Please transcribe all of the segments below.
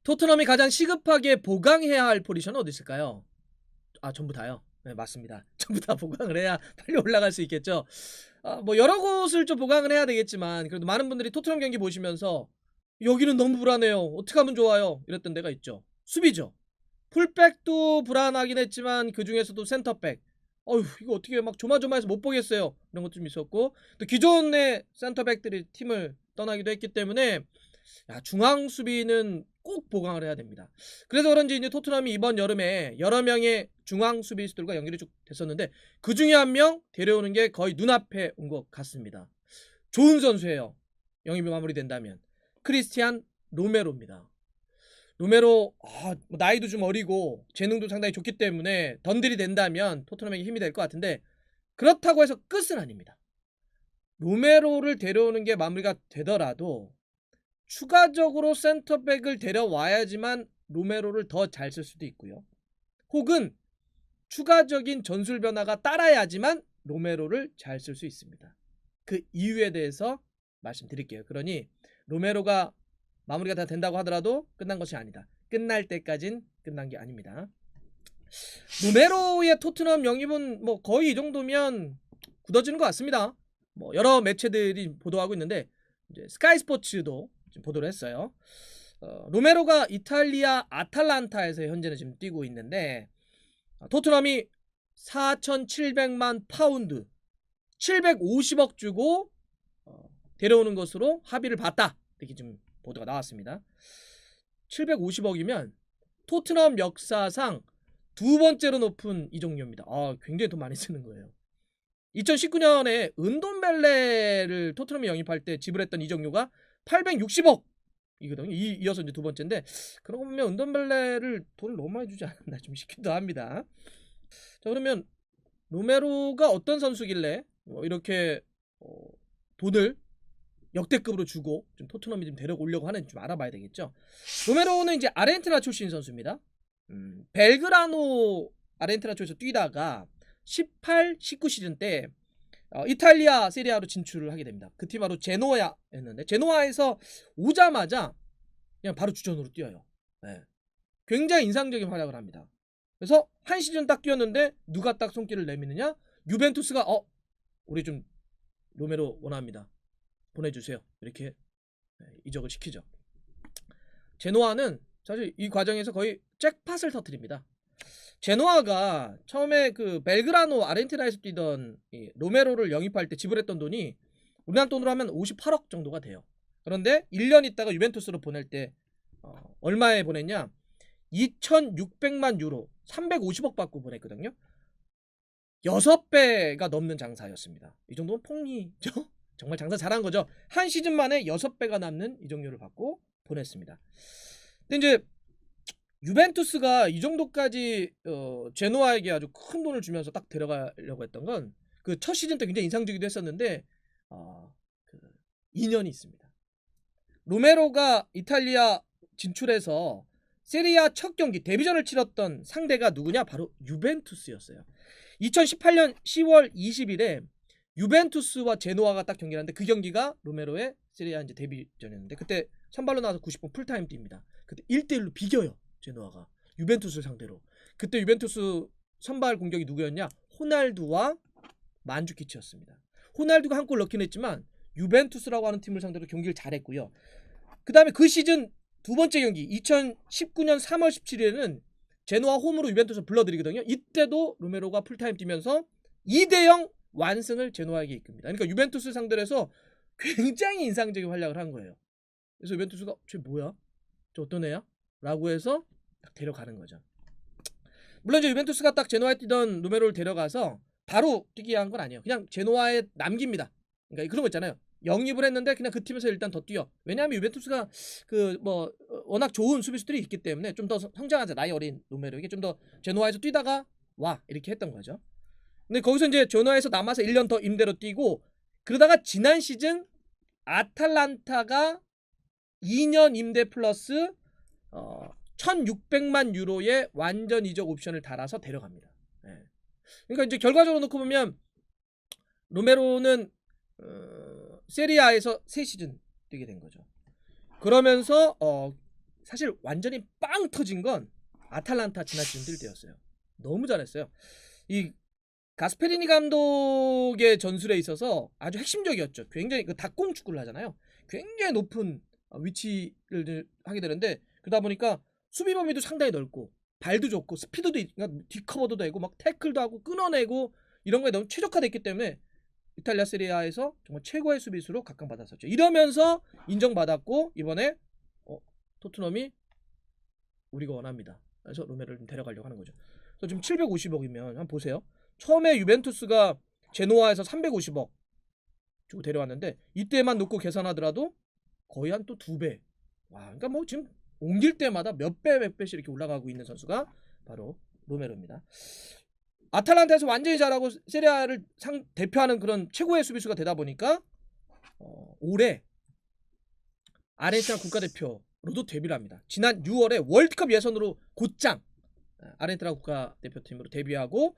토트넘이 가장 시급하게 보강해야 할 포지션은 어디 있을까요? 아, 전부 다요. 네, 맞습니다. 전부 다 보강을 해야 빨리 올라갈 수 있겠죠. 뭐 여러 곳을 좀 보강을 해야 되겠지만 그래도 많은 분들이 토트넘 경기 보시면서 여기는 너무 불안해요. 어떻게 하면 좋아요? 이랬던 데가 있죠. 수비죠. 풀백도 불안하긴 했지만 그 중에서도 센터백. 어휴, 이거 어떻게 막 조마조마해서 못 보겠어요. 이런 것도 좀 있었고 또 기존의 센터백들이 팀을 떠나기도 했기 때문에 중앙 수비는 꼭 보강을 해야 됩니다. 그래서 그런지 이제 토트넘이 이번 여름에 여러 명의 중앙 수비수들과 연결이 쭉 됐었는데 그 중에 한 명 데려오는 게 거의 눈앞에 온 것 같습니다. 좋은 선수예요. 영입이 마무리된다면 크리스티안 로메로입니다. 로메로 뭐 나이도 좀 어리고 재능도 상당히 좋기 때문에 던들이 된다면 토트넘에게 힘이 될 것 같은데 그렇다고 해서 끝은 아닙니다. 로메로를 데려오는 게 마무리가 되더라도 추가적으로 센터백을 데려와야지만 로메로를 더 잘 쓸 수도 있고요. 혹은 추가적인 전술 변화가 따라야지만 로메로를 잘 쓸 수 있습니다. 그 이유에 대해서 말씀드릴게요. 그러니 로메로가 마무리가 다 된다고 하더라도 끝난 것이 아니다. 끝날 때까진 끝난 게 아닙니다. 로메로의 토트넘 영입은 뭐 거의 이 정도면 굳어지는 것 같습니다. 뭐 여러 매체들이 보도하고 있는데 이제 스카이 스포츠도 지금 보도를 했어요. 로메로가 이탈리아 아탈란타에서 현재는 지금 뛰고 있는데 토트넘이 4,700만 파운드 750억 주고 데려오는 것으로 합의를 봤다. 이렇게 지금 보도가 나왔습니다. 750억이면 토트넘 역사상 두 번째로 높은 이적료입니다. 굉장히 돈 많이 쓰는 거예요. 2019년에 은돈벨레를 토트넘이 영입할 때 지불했던 이적료가 860억 이거든요. 이어서 이제 두 번째인데 그러고 보면 은돈벨레를 돈을 너무 많이 주지 않았나 좀 싶기도 합니다. 자, 그러면 로메로가 어떤 선수길래 이렇게 돈을 역대급으로 주고 좀 토트넘이 좀 데려오려고 하는지 좀 알아봐야 되겠죠. 로메로는 이제 아르헨티나 출신 선수입니다. 벨그라노 아르헨티나 쪽에서 뛰다가 18, 19 시즌 때 이탈리아 세리아로 진출을 하게 됩니다. 그 팀 바로 제노아였는데 제노아에서 오자마자 그냥 바로 주전으로 뛰어요. 네. 굉장히 인상적인 활약을 합니다. 그래서 한 시즌 딱 뛰었는데 누가 딱 손길을 내미느냐? 유벤투스가 우리 좀 로메로 원합니다. 보내주세요. 이렇게 이적을 시키죠. 제노아는 사실 이 과정에서 거의 잭팟을 터뜨립니다. 제노아가 처음에 그 벨그라노 아르헨티나에서 뛰던 로메로를 영입할 때 지불했던 돈이 우리나라 돈으로 하면 58억 정도가 돼요. 그런데 1년 있다가 유벤투스로 보낼 때 얼마에 보냈냐? 2,600만 유로 350억 받고 보냈거든요. 6배가 넘는 장사였습니다. 이 정도면 폭리죠? 정말 장사 잘한 거죠. 한 시즌 만에 6배가 남는 이적료를 받고 보냈습니다. 근데 이제 유벤투스가 이 정도까지 제노아에게 아주 큰 돈을 주면서 딱 데려가려고 했던 건 그 첫 시즌 때 굉장히 인상적이기도 했었는데 그 인연이 있습니다. 로메로가 이탈리아 진출해서 세리아 첫 경기 데뷔전을 치렀던 상대가 누구냐? 바로 유벤투스였어요. 2018년 10월 20일에 유벤투스와 제노아가 딱 경기를 하는데 그 경기가 로메로의 세리아 이제 데뷔전이었는데 그때 선발로 나와서 90분 풀타임 뜁니다. 그때 1대1로 비겨요. 제노아가 유벤투스를 상대로. 그때 유벤투스 선발 공격이 누구였냐? 호날두와 만주키치였습니다. 호날두가 한 골 넣긴 했지만 유벤투스라고 하는 팀을 상대로 경기를 잘했고요. 그 다음에 그 시즌 두 번째 경기 2019년 3월 17일에는 제노아 홈으로 유벤투스 불러들이거든요. 이때도 로메로가 풀타임 뛰면서 2대0 완승을 제노아에게 이끕니다. 그러니까 유벤투스 상대로 해서 굉장히 인상적인 활약을 한 거예요. 그래서 유벤투스가 쟤 뭐야? 저 어떤 애야? 라고 해서 딱 데려가는 거죠. 물론 이제 유벤투스가 딱 제노아에 뛰던 로메로를 데려가서 바로 뛰게 한 건 아니에요. 그냥 제노아에 남깁니다. 그러니까 그런 거 있잖아요. 영입을 했는데 그냥 그 팀에서 일단 더 뛰어. 왜냐하면 유벤투스가 그 뭐 워낙 좋은 수비수들이 있기 때문에 좀 더 성장하자. 나이 어린 로메로에게 좀 더 제노아에서 뛰다가 와 이렇게 했던 거죠. 근데 거기서 이제 제노아에서 남아서 1년 더 임대로 뛰고 그러다가 지난 시즌 아탈란타가 2년 임대 플러스 1,600만 유로의 완전 이적 옵션을 달아서 데려갑니다. 네. 그러니까 이제 결과적으로 놓고 보면 로메로는 세리아에서 3시즌 뛰게 된 거죠. 그러면서 사실 완전히 빵 터진 건 아탈란타 지난 시즌 뛸 때였어요. 너무 잘했어요. 이 가스페리니 감독의 전술에 있어서 아주 핵심적이었죠. 굉장히 그 닭공 축구를 하잖아요. 굉장히 높은 위치를 하게 되는데 그러다 보니까 수비 범위도 상당히 넓고 발도 좋고 스피드도 그러니까 디커버도 되고 막 태클도 하고 끊어내고 이런 거에 너무 최적화됐기 때문에 이탈리아 세리아에서 정말 최고의 수비수로 각광받았었죠. 이러면서 인정받았고 이번에 토트넘이 우리가 원합니다. 그래서 로메로를 좀 데려가려고 하는 거죠. 그래서 지금 750억이면 한번 보세요. 처음에 유벤투스가 제노아에서 350억 주고 데려왔는데 이때만 놓고 계산하더라도 거의 한 또 2배. 와, 그러니까 뭐 지금 옮길 때마다 몇 배, 몇 배씩 이렇게 올라가고 있는 선수가 바로 로메로입니다. 아탈란타에서 완전히 잘하고 세리아를 대표하는 그런 최고의 수비수가 되다 보니까 올해 아르헨티나 국가대표로도 데뷔를 합니다. 지난 6월에 월드컵 예선으로 곧장 아르헨티나 국가대표팀으로 데뷔하고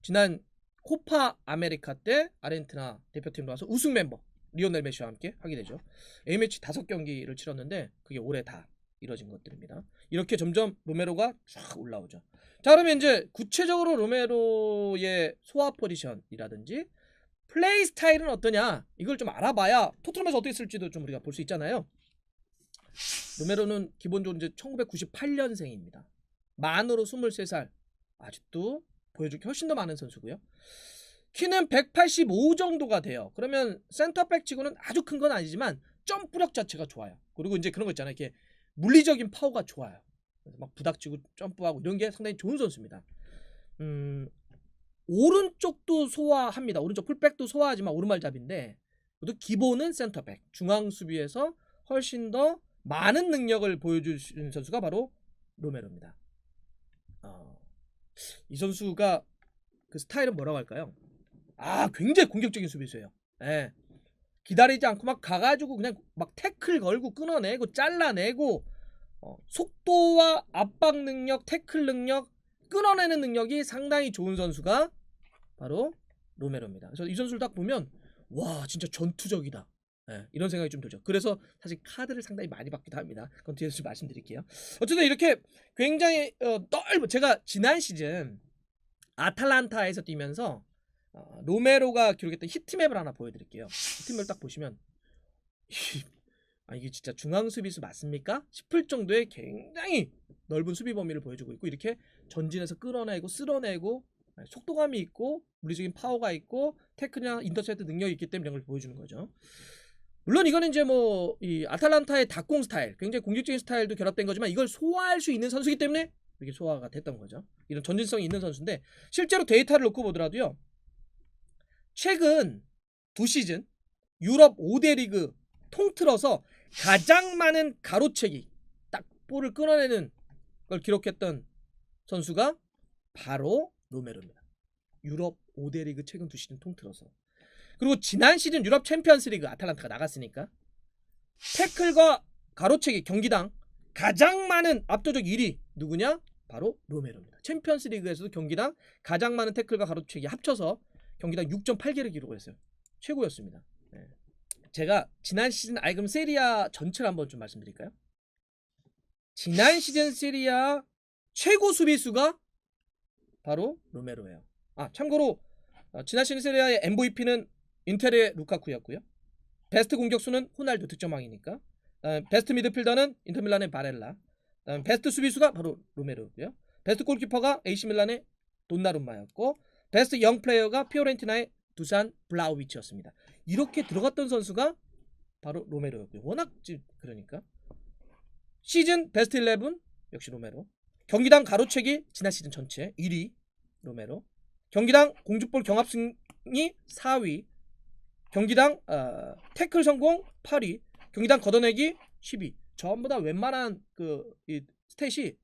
지난 코파 아메리카 때 아르헨티나 대표팀으로 와서 우승 멤버 리오넬 메시와 함께 하게 되죠. A매치 5경기를 치렀는데 그게 올해 다 이뤄진 것들입니다. 이렇게 점점 로메로가 쫙 올라오죠. 자, 그러면 이제 구체적으로 로메로의 소화 포지션이라든지 플레이 스타일은 어떠냐 이걸 좀 알아봐야 토트넘에서 어떻게 쓸지도 좀 우리가 볼 수 있잖아요. 로메로는 기본적으로 이제 1998년생입니다. 만으로 23살. 아직도 보여줄 게 훨씬 더 많은 선수고요. 키는 185 정도가 돼요. 그러면 센터백 치고는 아주 큰 건 아니지만 점프력 자체가 좋아요. 그리고 이제 그런 거 있잖아요. 이렇게 물리적인 파워가 좋아요. 그래서 막 부닥치고 점프하고 이런 게 상당히 좋은 선수입니다. 오른쪽도 소화합니다. 오른쪽 풀백도 소화하지만 오른발잡인데 그래도 기본은 센터백. 중앙 수비에서 훨씬 더 많은 능력을 보여주는 선수가 바로 로메로입니다. 이 선수가 그 스타일은 뭐라고 할까요? 굉장히 공격적인 수비수예요. 예. 기다리지 않고 막 가가지고 그냥 막 태클 걸고 끊어내고 잘라내고 속도와 압박 능력, 태클 능력, 끊어내는 능력이 상당히 좋은 선수가 바로 로메로입니다. 그래서 이 선수를 딱 보면 와 진짜 전투적이다. 네, 이런 생각이 좀 들죠. 그래서 사실 카드를 상당히 많이 받기도 합니다. 그건 뒤에서 좀 말씀드릴게요. 어쨌든 이렇게 굉장히 넓은 제가 지난 시즌 아탈란타에서 뛰면서 로메로가 기록했던 히트맵을 하나 보여드릴게요. 히트맵을 딱 보시면 이게 진짜 중앙 수비수 맞습니까? 싶을 정도의 굉장히 넓은 수비 범위를 보여주고 있고 이렇게 전진해서 끌어내고 쓸어내고 속도감이 있고 물리적인 파워가 있고 태클이나 인터셉트 능력이 있기 때문에 이런 걸 보여주는 거죠. 물론 이거는 이제 뭐 이 아탈란타의 닭공 스타일, 굉장히 공격적인 스타일도 결합된 거지만 이걸 소화할 수 있는 선수이기 때문에 이게 소화가 됐던 거죠. 이런 전진성이 있는 선수인데 실제로 데이터를 놓고 보더라도요. 최근 2시즌 유럽 5대 리그 통틀어서 가장 많은 가로채기, 딱 볼을 끊어내는 걸 기록했던 선수가 바로 로메로입니다. 유럽 5대 리그 최근 2시즌 통틀어서. 그리고 지난 시즌 유럽 챔피언스 리그 아탈란타가 나갔으니까 태클과 가로채기 경기당 가장 많은 압도적 1위 누구냐? 바로 로메로입니다. 챔피언스 리그에서도 경기당 가장 많은 태클과 가로채기 합쳐서 경기당 6.8개를 기록을 했어요. 최고였습니다. 네. 제가 지난 시즌 그럼 세리아 전체를 한번 좀 말씀드릴까요? 지난 시즌 세리아 최고 수비수가 바로 로메로예요. 참고로 지난 시즌 세리아의 MVP는 인텔의 루카쿠였고요. 베스트 공격수는 호날두 득점왕이니까. 베스트 미드필더는 인터밀란의 바렐라. 베스트 수비수가 바로 로메로고요. 베스트 골키퍼가 AC 밀란의 돈나룸마였고 베스트 영 플레이어가 피오렌티나의 두산 블라우비치였습니다. 이렇게 들어갔던 선수가 바로 로메로였고요. 워낙 그러니까 시즌 베스트 11 역시 로메로. 경기당 가로채기 지난 시즌 전체 1위 로메로. 경기당 공중볼 경합승이 4위. 경기당 태클 성공 8위. 경기당 걷어내기 10위. 전부 다 웬만한 이 스탯이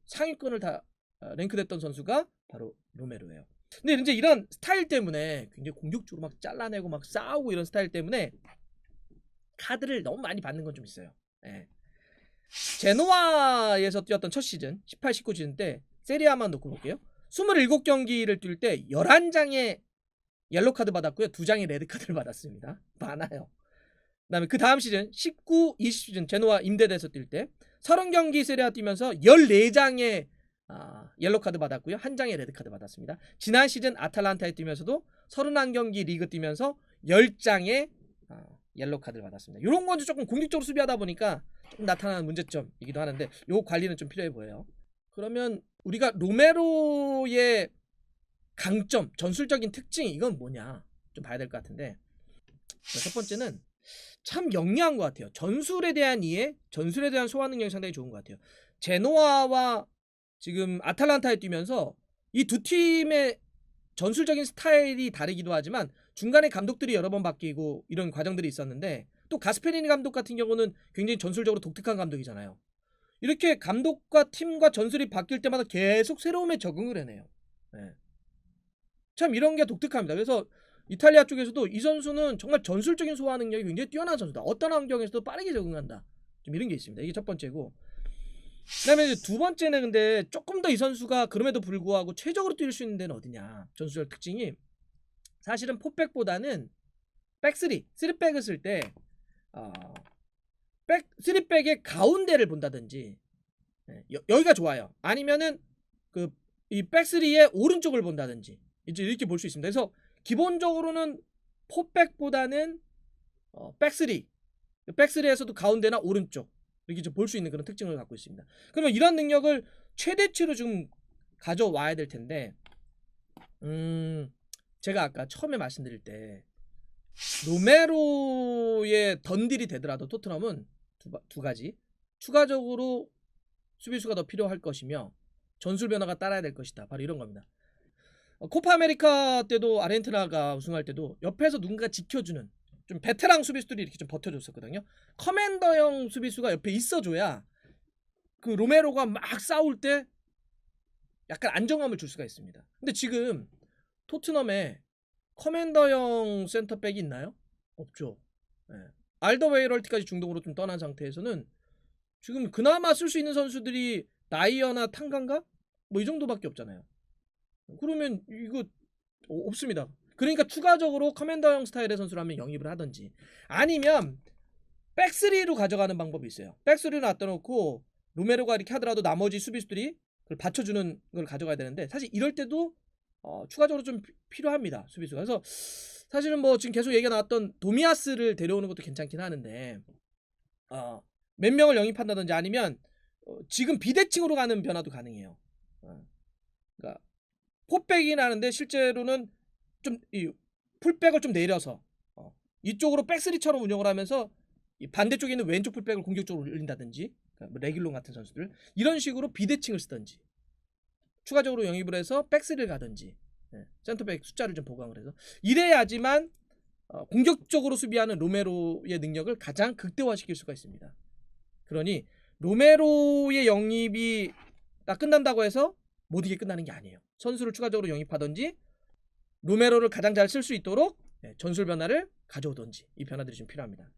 상위권을 다 랭크됐던 선수가 바로 로메로예요. 근데 이제 이런 스타일 때문에 굉장히 공격적으로 막 잘라내고 막 싸우고 이런 스타일 때문에 카드를 너무 많이 받는 건 좀 있어요. 네. 제노아에서 뛰었던 첫 시즌 18, 19 시즌 때 세리아만 놓고 볼게요. 27경기를 뛸 때 11장의 옐로 카드 받았고요. 2장의 레드 카드를 받았습니다. 많아요. 그다음에 그 다음 시즌 19, 20 시즌 제노아 임대돼서 뛸 때 30경기 세리아 뛰면서 14장의 옐로 카드 받았고요. 1장의 레드 카드 받았습니다. 지난 시즌 아탈란타에 뛰면서도 31경기 리그 뛰면서 10장의 옐로 카드를 받았습니다. 이런 건 조금 공격적으로 수비하다 보니까 좀 나타나는 문제점이기도 하는데 요 관리는 좀 필요해 보여요. 그러면 우리가 로메로의 강점, 전술적인 특징 이건 뭐냐 좀 봐야 될 것 같은데, 첫 번째는 참 영리한 것 같아요. 전술에 대한 이해, 전술에 대한 소화 능력이 상당히 좋은 것 같아요. 제노아와 지금 아탈란타에 뛰면서 이 두 팀의 전술적인 스타일이 다르기도 하지만 중간에 감독들이 여러 번 바뀌고 이런 과정들이 있었는데, 또 가스페리니 감독 같은 경우는 굉장히 전술적으로 독특한 감독이잖아요. 이렇게 감독과 팀과 전술이 바뀔 때마다 계속 새로움에 적응을 해내요. 네. 참 이런 게 독특합니다. 그래서 이탈리아 쪽에서도 이 선수는 정말 전술적인 소화 능력이 굉장히 뛰어난 선수다. 어떤 환경에서도 빠르게 적응한다. 좀 이런 게 있습니다. 이게 첫 번째고, 그다음에 이제 두 번째는 근데 조금 더 이 선수가 그럼에도 불구하고 최적으로 뛸 수 있는 데는 어디냐. 전술적 특징이 사실은 포백보다는 백쓰리, 쓰리백을 쓸 때 쓰리백의 가운데를 본다든지, 여기가 좋아요. 아니면은 이 백쓰리의 오른쪽을 본다든지 이제 이렇게 볼 수 있습니다. 그래서 기본적으로는 포백보다는 백쓰리에서도 가운데나 오른쪽 이렇게 좀 볼 수 있는 그런 특징을 갖고 있습니다. 그러면 이런 능력을 최대치로 좀 가져와야 될 텐데, 제가 아까 처음에 말씀드릴 때 로메로의 던딜이 되더라도 토트넘은 두 가지, 추가적으로 수비수가 더 필요할 것이며 전술 변화가 따라야 될 것이다. 바로 이런 겁니다. 코파 아메리카 때도 아르헨티나가 우승할 때도 옆에서 누군가 지켜주는 좀 베테랑 수비수들이 이렇게 좀 버텨줬었거든요. 커맨더형 수비수가 옆에 있어줘야 그 로메로가 막 싸울 때 약간 안정감을 줄 수가 있습니다. 근데 지금 토트넘에 커맨더형 센터백이 있나요? 없죠. 네. 알더웨이럴트까지 중동으로 좀 떠난 상태에서는 지금 그나마 쓸 수 있는 선수들이 나이어나 탕간가? 뭐 이 정도밖에 없잖아요. 그러면 이거 없습니다. 그러니까 추가적으로 커맨더형 스타일의 선수라면 영입을 하든지, 아니면 백스리로 가져가는 방법이 있어요. 백스리로 놔둬놓고 로메로가 이렇게 하더라도 나머지 수비수들이 그걸 받쳐주는 걸 가져가야 되는데, 사실 이럴 때도 추가적으로 좀 필요합니다, 수비수가. 그래서 사실은 뭐 지금 계속 얘기가 나왔던 도미아스를 데려오는 것도 괜찮긴 하는데, 몇 명을 영입한다든지 아니면 지금 비대칭으로 가는 변화도 가능해요. 그러니까 포백이라는데 실제로는 좀 이 풀백을 좀 내려서 이쪽으로 백스리처럼 운영을 하면서 이 반대쪽에 있는 왼쪽 풀백을 공격적으로 올린다든지, 그러니까 뭐 레길론 같은 선수들 이런 식으로 비대칭을 쓰든지, 추가적으로 영입을 해서 백스리를 가든지, 센터백 숫자를 좀 보강을 해서 이래야지만 공격적으로 수비하는 로메로의 능력을 가장 극대화시킬 수가 있습니다. 그러니 로메로의 영입이 딱 끝난다고 해서 모든 게 끝나는 게 아니에요. 선수를 추가적으로 영입하든지 로메로를 가장 잘 쓸 수 있도록 전술 변화를 가져오든지, 이 변화들이 좀 필요합니다.